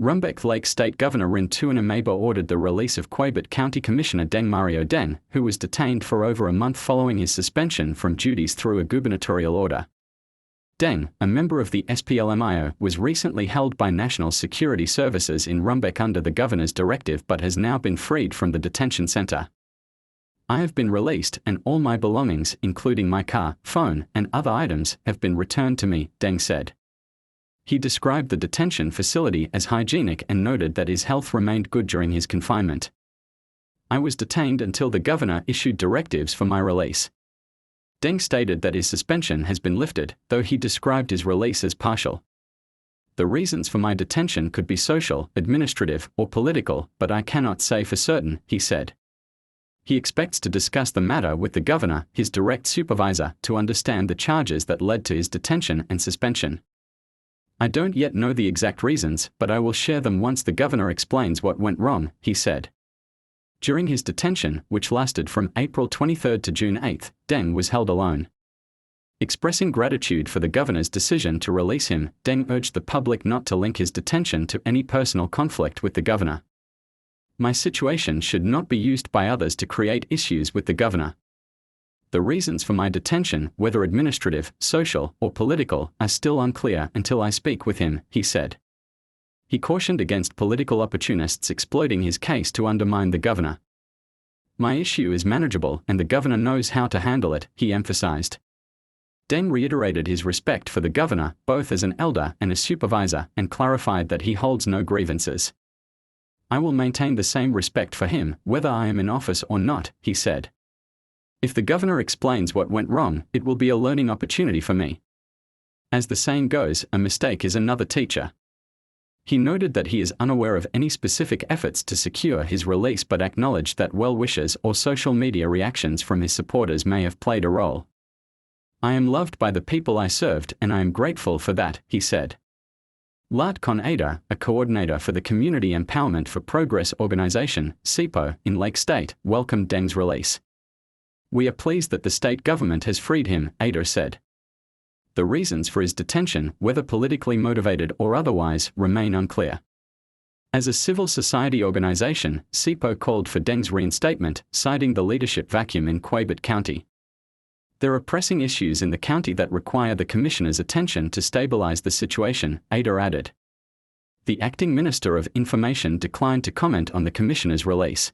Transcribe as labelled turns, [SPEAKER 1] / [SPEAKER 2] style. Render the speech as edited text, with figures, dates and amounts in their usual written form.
[SPEAKER 1] Rumbek Lake State Governor Rin Tueny Mabor ordered the release of Cueibet County Commissioner Deng, who was detained for over a month following his suspension from duties through a gubernatorial order. Deng, a member of the SPLM-IO, was recently held by National Security Services in Rumbek under the governor's directive but has now been freed from the detention center. "I have been released and all my belongings, including my car, phone, and other items, have been returned to me," Deng said. He described the detention facility as hygienic and noted that his health remained good during his confinement. "I was detained until the governor issued directives for my release." Deng stated that his suspension has been lifted, though he described his release as partial. "The reasons for my detention could be social, administrative, or political, but I cannot say for certain," he said. He expects to discuss the matter with the governor, his direct supervisor, to understand the charges that led to his detention and suspension. "I don't yet know the exact reasons, but I will share them once the governor explains what went wrong," he said. During his detention, which lasted from April 23 to June 8, Deng was held alone. Expressing gratitude for the governor's decision to release him, Deng urged the public not to link his detention to any personal conflict with the governor. "My situation should not be used by others to create issues with the governor. The reasons for my detention, whether administrative, social, or political, are still unclear until I speak with him," he said. He cautioned against political opportunists exploiting his case to undermine the governor. "My issue is manageable and the governor knows how to handle it," he emphasized. Deng reiterated his respect for the governor, both as an elder and a supervisor, and clarified that he holds no grievances. "I will maintain the same respect for him, whether I am in office or not," he said. "If the governor explains what went wrong, it will be a learning opportunity for me. As the saying goes, a mistake is another teacher." He noted that he is unaware of any specific efforts to secure his release but acknowledged that well-wishers or social media reactions from his supporters may have played a role. "I am loved by the people I served and I am grateful for that," he said. Lat Con Ada, a coordinator for the Community Empowerment for Progress organization, SPLM-IO, in Lake State, welcomed Deng's release. "We are pleased that the state government has freed him," Ada said. The reasons for his detention, whether politically motivated or otherwise, remain unclear. As a civil society organization, SPLM-IO called for Deng's reinstatement, citing the leadership vacuum in Cueibet County. "There are pressing issues in the county that require the commissioner's attention to stabilize the situation," Ada added. The acting Minister of Information declined to comment on the commissioner's release.